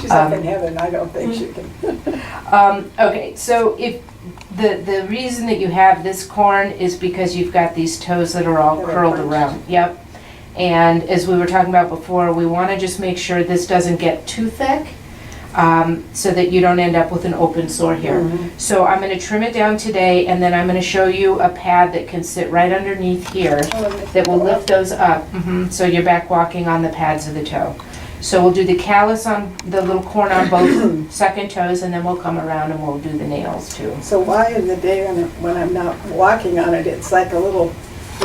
She's up in heaven, I don't think she can. Okay, so if the reason that you have this corn is because you've got these toes that are all That are curled bunched. around. Yep. And as we were talking about before, we want to just make sure this doesn't get too thick, so that you don't end up with an open sore here. Mhm. So I'm going to trim it down today, and then I'm going to show you a pad that can sit right underneath here that will lift those up. So you're back walking on the pads of the toe. So we'll do the callus on the little corn on both second toes, and then we'll come around and we'll do the nails too. So why in the day when I'm not walking on it, it's like a little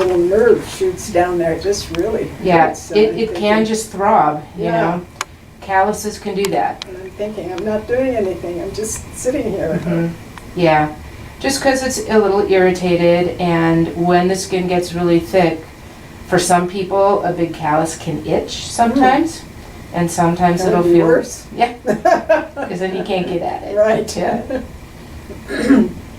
nerve shoots down there, it just really Yeah, hurts. it can just throb, you Yeah. know. Calluses can do that. And I'm thinking, I'm not doing anything, I'm just sitting here. Yeah, just because it's a little irritated, and when the skin gets really thick, for some people, a big callus can itch sometimes, and sometimes That'd it'll be feel worse. Yeah, because then you can't get at it. Right. Yeah.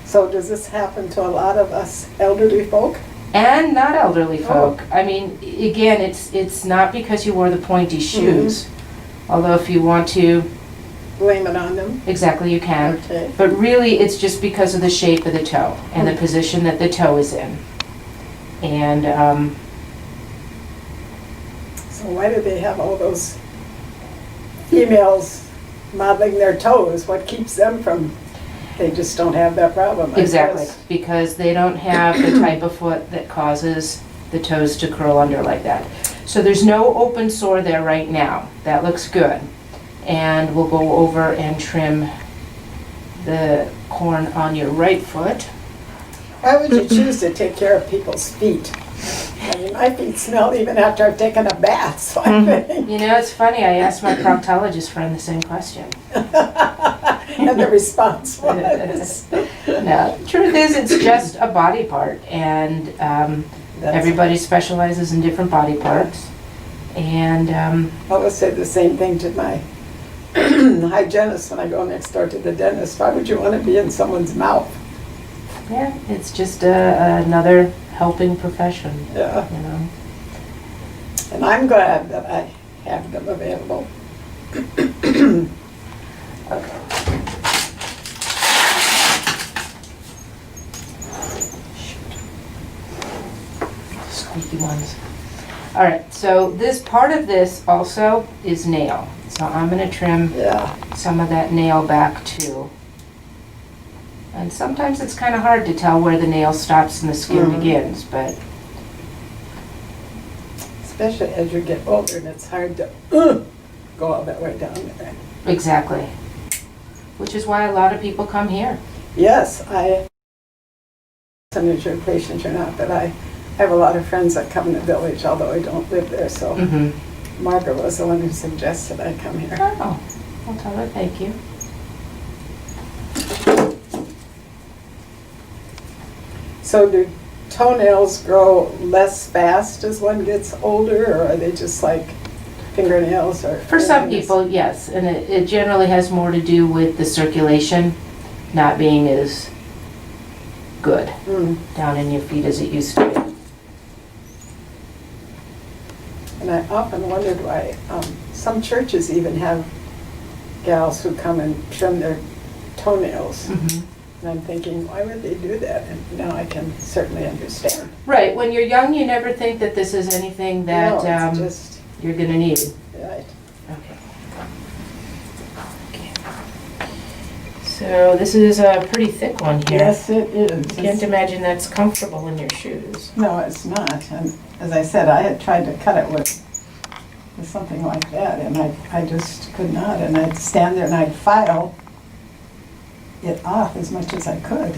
So does this happen to a lot of us elderly folk? And not elderly Oh. folk. I mean, again, it's not because you wore the pointy shoes. Although if you want to, Blame it on them? exactly you can. Okay. But really, it's just because of the shape of the toe and the position that the toe is in. And So why do they have all those females modeling their toes? What keeps them from, they just don't have that problem, I exactly, guess. because they don't have the type of foot that causes the toes to curl under like that. So there's no open sore there right now. That looks good. And we'll go over and trim the corn on your right foot. Why would you choose to take care of people's feet? I mean, my feet smell even after I've taken a bath, so I think. You know, it's funny, I asked my proctologist friend the same question. And the response was. No, the truth is, it's just a body part, and everybody specializes in different body parts. And I always say the same thing to my hygienist when I go next door to the dentist. Why would you want to be in someone's mouth? yeah, it's just another helping profession, Yeah. you know. And I'm glad that I have them available. Okay. Squeaky ones. All right, so this part of this also is nail. So I'm gonna trim Yeah. some of that nail back too. And sometimes it's kind of hard to tell where the nail stops and the skin begins, but Especially as you get older and it's hard to go all that way down there. exactly. Which is why a lot of people come here. Yes, I'm not sure patient or not, but I have a lot of friends that come in the village, although I don't live there, so Margaret was the one who suggested I come here. Oh, I'll tell her thank you. So do toenails grow less fast as one gets older, or are they just like fingernails? Or For some people, yes, and it generally has more to do with the circulation not being as good down in your feet as it used to be. And I often wondered why some churches even have gals who come and trim their toenails. And I'm thinking, why would they do that? And now I can certainly understand. Right, when you're young, you never think that this is anything that No, it's just, you're gonna need. right. Okay. So this is a pretty thick one here. Yes, it is. Can't imagine that's comfortable in your shoes. No, it's not. And as I said, I had tried to cut it with something like that, and I just could not. And I'd stand there and I'd file it off as much as I could.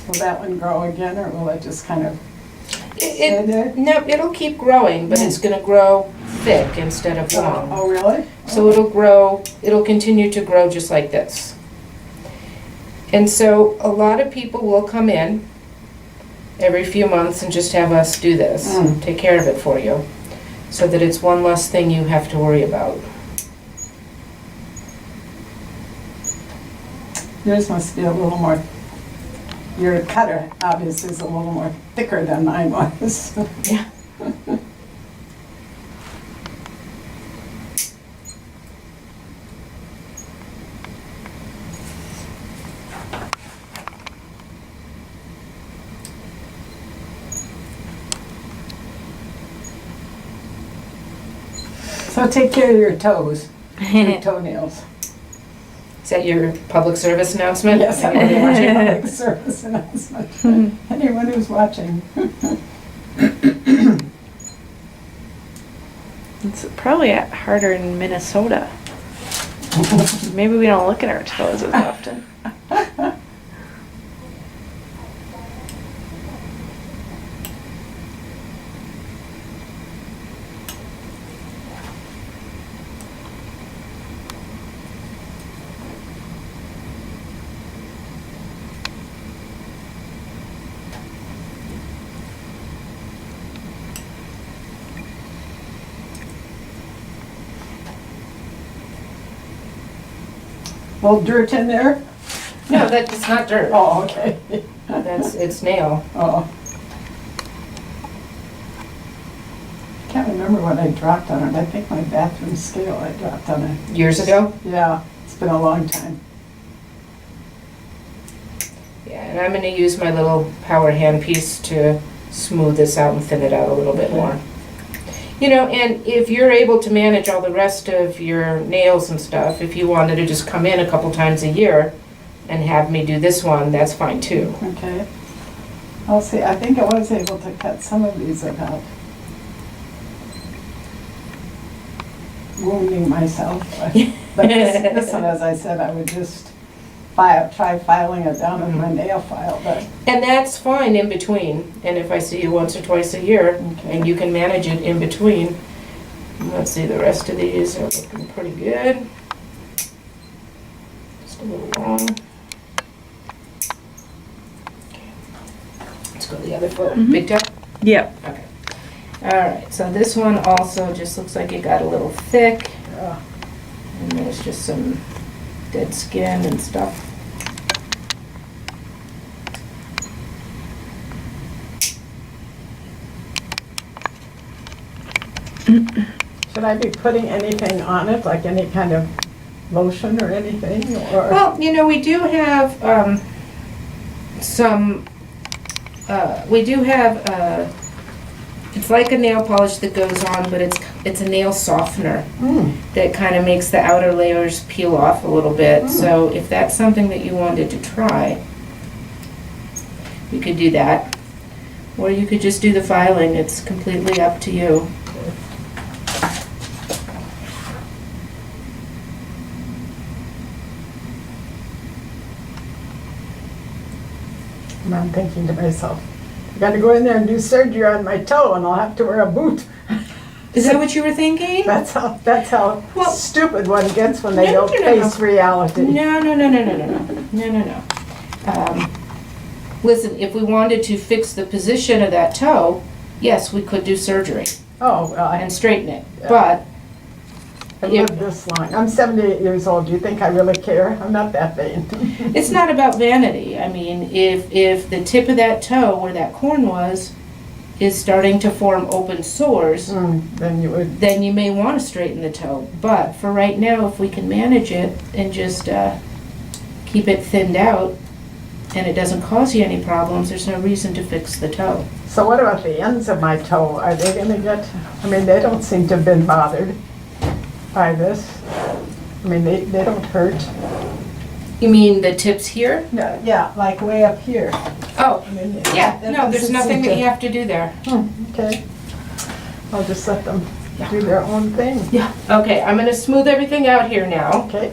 Will that one grow again, or will it just kind of stay there? No, it'll keep growing, but it's gonna grow thick instead of long. Oh, really? So it'll continue to grow just like this. And so a lot of people will come in every few months and just have us do this, take care of it for you, so that it's one less thing you have to worry about. Yours must be a little more Your cutter obviously is a little more thicker than mine was. Yeah. So take care of your toes, your toenails. Is that your public service announcement? Yes, I'm going to watch your public service announcement. Anyone who's watching. It's probably harder in Minnesota. Maybe we don't look at our toes as often. Little dirt in there? No, that's not dirt. Oh, okay. It's nail. Oh. I can't remember what I dropped on it. I think my bathroom scale I dropped on it. Years ago? Yeah, it's been a long time. Yeah, and I'm gonna use my little power hand piece to smooth this out and thin it out a little bit more. You know, and if you're able to manage all the rest of your nails and stuff, if you wanted to just come in a couple times a year and have me do this one, that's fine too. Okay. I'll see. I think I was able to cut some of these without wounding myself. But this one, as I said, I would just try filing it down with my nail file. But And that's fine in between. And if I see you once or twice a year, Okay. and you can manage it in between. Let's see, the rest of these are looking pretty good. Just a little long. Okay. Let's go the other foot. Big toe? Yep. Okay. Alright, so this one also just looks like it got a little thick. And there's just some dead skin and stuff. should I be putting anything on it, like any kind of lotion or anything? Or Well, you know, we do have some, it's like a nail polish that goes on, but it's a nail softener that kind of makes the outer layers peel off a little bit. So if that's something that you wanted to try, you could do that. Or you could just do the filing. It's completely up to you. And I'm thinking to myself, I got to go in there and do surgery on my toe, and I'll have to wear a boot. Is that what you were thinking? That's how Well, stupid one gets when they no, don't no, no, face reality. No. Listen, if we wanted to fix the position of that toe, yes, we could do surgery Oh, well, and straighten it. Yeah. But I lived this long. I'm 78 years old. Do you think I really care? I'm not that vain. it's not about vanity. I mean, if the tip of that toe where that corn was is starting to form open sores, Then you would. then you may want to straighten the toe. But for right now, if we can manage it and just keep it thinned out and it doesn't cause you any problems, there's no reason to fix the toe. So what about the ends of my toe? Are they going to get? I mean, they don't seem to have been bothered by this. I mean, they don't hurt. You mean the tips here? No, yeah, like way up here. Oh, I mean, yeah, that no, there's doesn't nothing seem that you have to do there. Okay. I'll just let them do their own thing. Yeah. Okay, I'm gonna smooth everything out here now. Okay.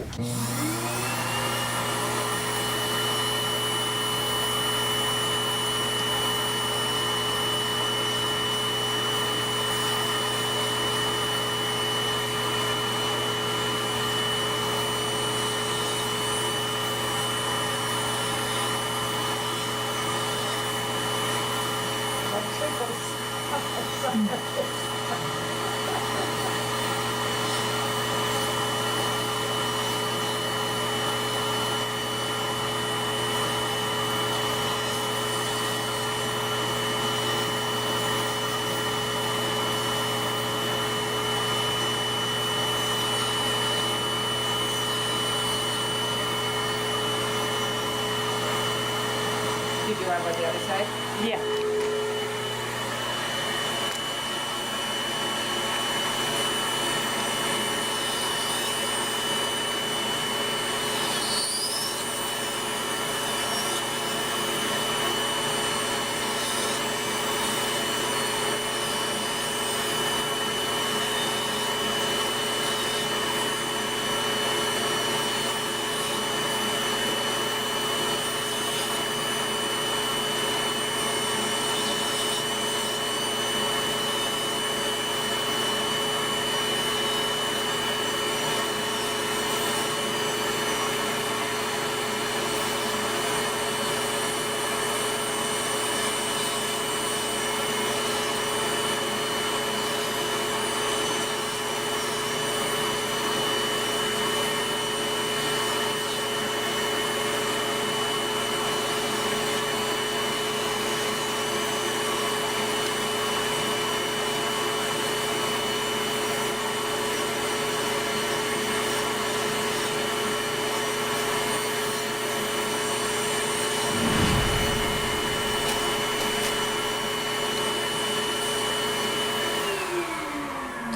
your arm on the other side? Yeah.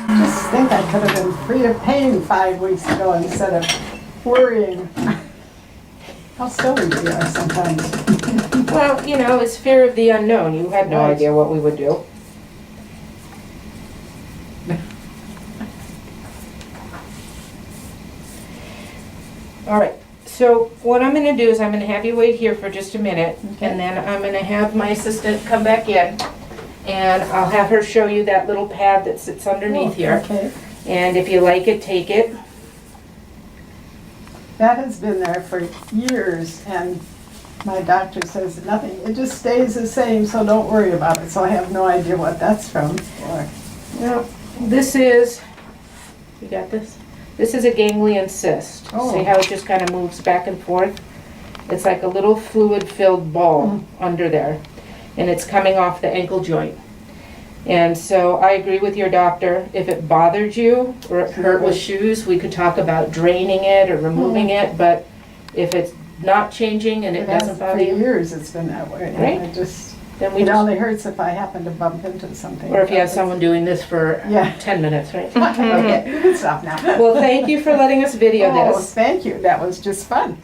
Just think I could have been free of pain 5 weeks ago instead of worrying. How silly we are sometimes. Well, you know, it's fear of the unknown. You had no Right. idea what we would do. All right, so what I'm gonna do is I'm gonna have you wait here for just a minute, and then I'm gonna have my assistant come back in, and I'll have her show you that little pad that sits underneath here. Okay. And if you like it, take it. That has been there for years, and my doctor says nothing, it just stays the same, so don't worry about it. So I have no idea what that's from. Or, Now, this is, you got this? This is a ganglion cyst. Oh. See how it just kind of moves back and forth? It's like a little fluid-filled ball under there, and it's coming off the ankle joint. And so I agree with your doctor. If it bothered you or it hurt with shoes, we could talk about draining it or removing it, but if it's not changing and it doesn't for bother you, years it's been that way. Right. I just, then we it just, only hurts if I happen to bump into something. or if you have someone doing this for Yeah. 10 minutes, right? Okay, you can stop now. Well, thank you for letting us video Oh, this. thank you, that was just fun.